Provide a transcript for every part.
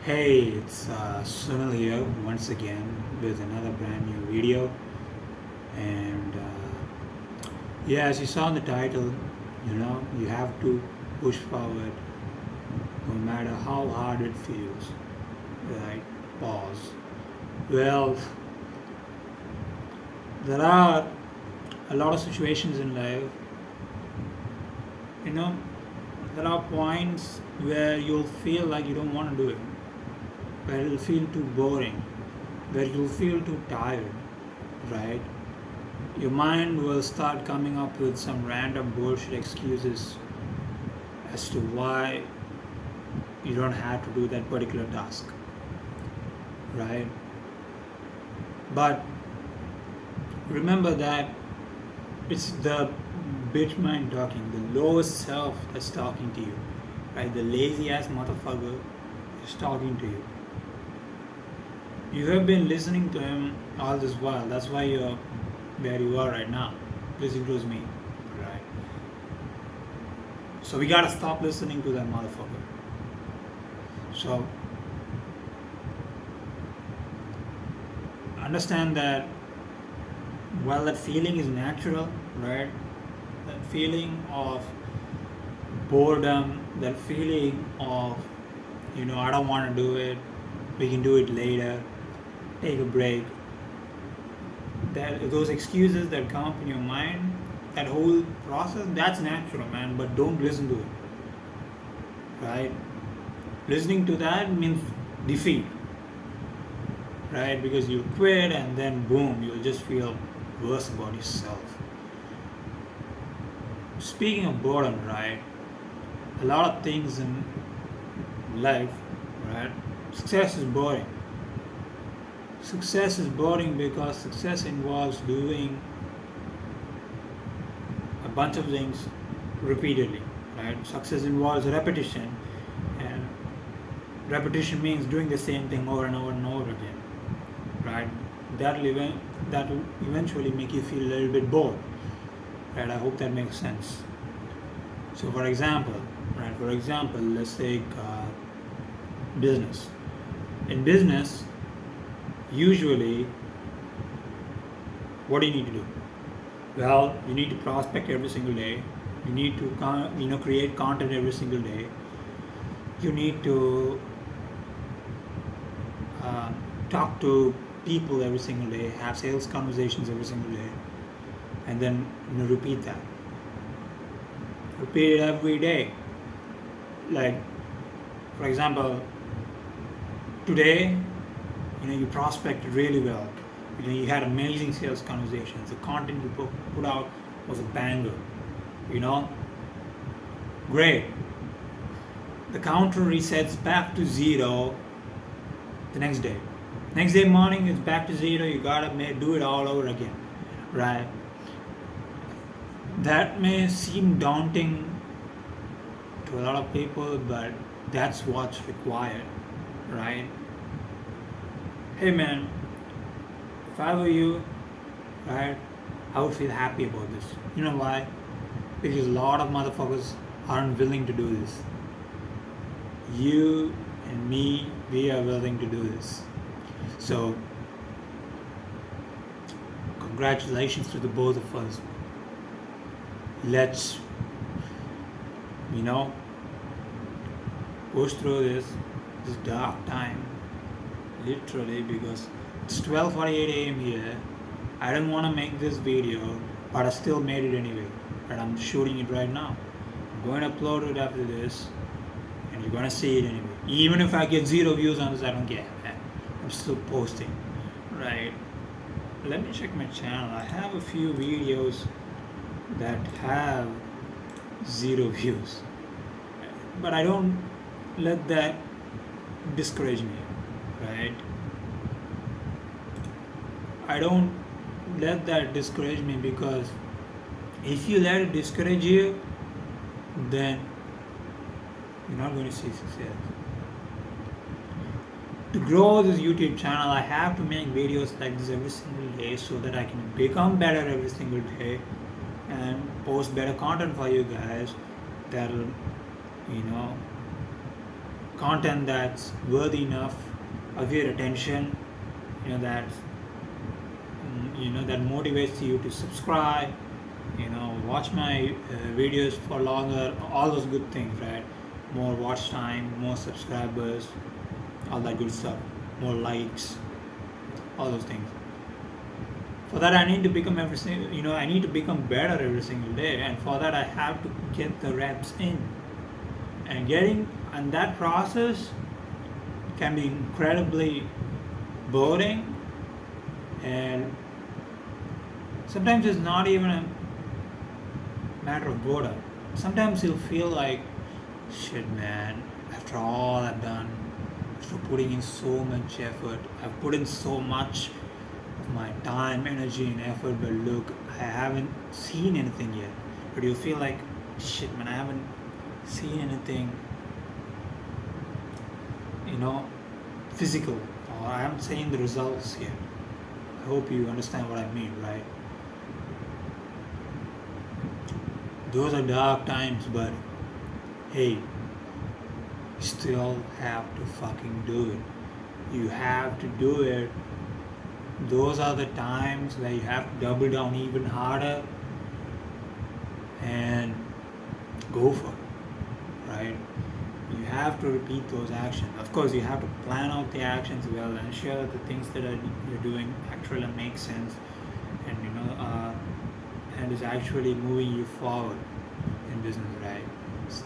Hey, it's Sunil here once again with another brand new video. And yeah, as you saw in the title, you have to push forward no matter how hard it feels. Right? Pause. Well, there are a lot of situations in life, you know, there are points where you'll feel like you don't want to do it, where it'll feel too boring, where you'll feel too tired, right? Your mind will start coming up with some random bullshit excuses as to why you don't have to do that particular task, right? But remember that it's the bitch mind talking, the lowest self that's talking to you, right? The lazy ass motherfucker is talking to you. You have been listening to him all this while. That's why you're where you are right now. This includes me, right? So we gotta stop listening to that motherfucker. So understand that while that feeling is natural, right? That feeling of boredom, that feeling of, I don't want to do it, we can do it later, take a break. That those excuses that come up in your mind, that whole process, that's natural, man. But don't listen to it, right? Listening to that means defeat, right? Because you quit and then boom, you'll just feel worse about yourself. Speaking of boredom, right? A lot of things in life, right? Success is boring. Success is boring because success involves doing a bunch of things repeatedly, right? Success involves repetition, and repetition means doing the same thing over and over and over again, right? That will eventually make you feel a little bit bored, right? I hope that makes sense. So, for example, right? For example, let's take business. In business, usually, what do you need to do? Well, you need to prospect every single day. You need to create content every single day. You need to talk to people every single day, have sales conversations every single day, and then repeat that. Repeat it every day. Like, for example, today, you prospected really well. You had amazing sales conversations. The content you put out was a banger. You know, great. The counter resets back to zero the next day. Next day morning, it's back to zero. You gotta do it all over again, right? That may seem daunting to a lot of people, but that's what's required, right? Hey man, if I were you, right, I would feel happy about this. You know why? Because a lot of motherfuckers aren't willing to do this. You and me, we are willing to do this. So, congratulations to the both of us. Let's, push through this dark time. Literally, because it's 12:48 a.m. here. I didn't want to make this video, but I still made it anyway. And I'm shooting it right now. I'm going to upload it after this, and you're gonna see it anyway. Even if I get 0 views on this, I don't care. I'm still posting, right? Let me check my channel. I have a few videos that have 0 views, but I don't let that discourage me, right? I don't let that discourage me, because if you let it discourage you, then you're not going to see success. To grow this YouTube channel, I have to make videos like this every single day so that I can become better every single day and post better content for you guys that'll, content that's worthy enough of your attention, that that motivates you to subscribe, watch my videos for longer, all those good things, right? More watch time, more subscribers, all that good stuff, more likes, all those things. For that, I need to become I need to become better every single day, and for that I have to get the reps in. And that process can be incredibly boring, and sometimes it's not even a matter of boredom. Sometimes you'll feel like, shit, man, after all I've done, after putting in so much effort, I've put in so much of my time, energy, and effort, but look, I haven't seen anything yet. But you feel like, shit, man, I haven't seen anything, physical, or I haven't seen the results yet. I hope you understand what I mean, right? Those are dark times, but hey, you still have to fucking do it. You have to do it. Those are the times where you have to double down even harder and go for it, right? You have to repeat those actions. Of course, you have to plan out the actions well and ensure that the things that you're doing actually make sense, and and is actually moving you forward in business, right? So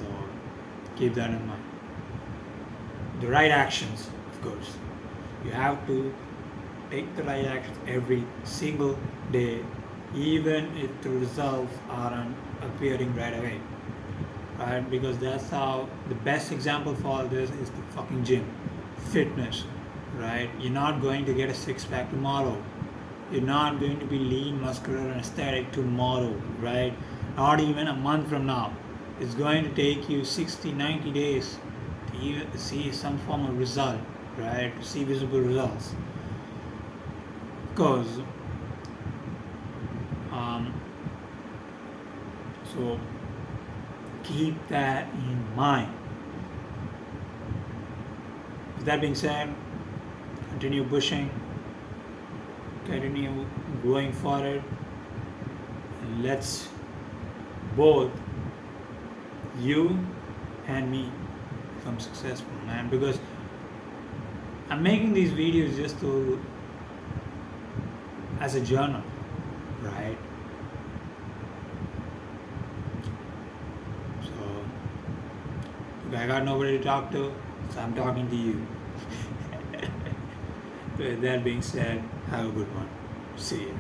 keep that in mind. The right actions, of course. You have to take the right actions every single day, even if the results aren't appearing right away. Right? Because that's how the best example for this is the fucking gym. Fitness. Right? You're not going to get a six-pack tomorrow. You're not going to be lean, muscular, and aesthetic tomorrow, right? Not even a month from now. It's going to take you 60, 90 days to even see some form of result, right? To see visible results. Because, so keep that in mind. With that being said, continue pushing, continue going for it, and let's both, you and me, become successful, man. Because I'm making these videos just as a journal, right? So I got nobody to talk to, so I'm talking to you. With that being said, have a good one. See you.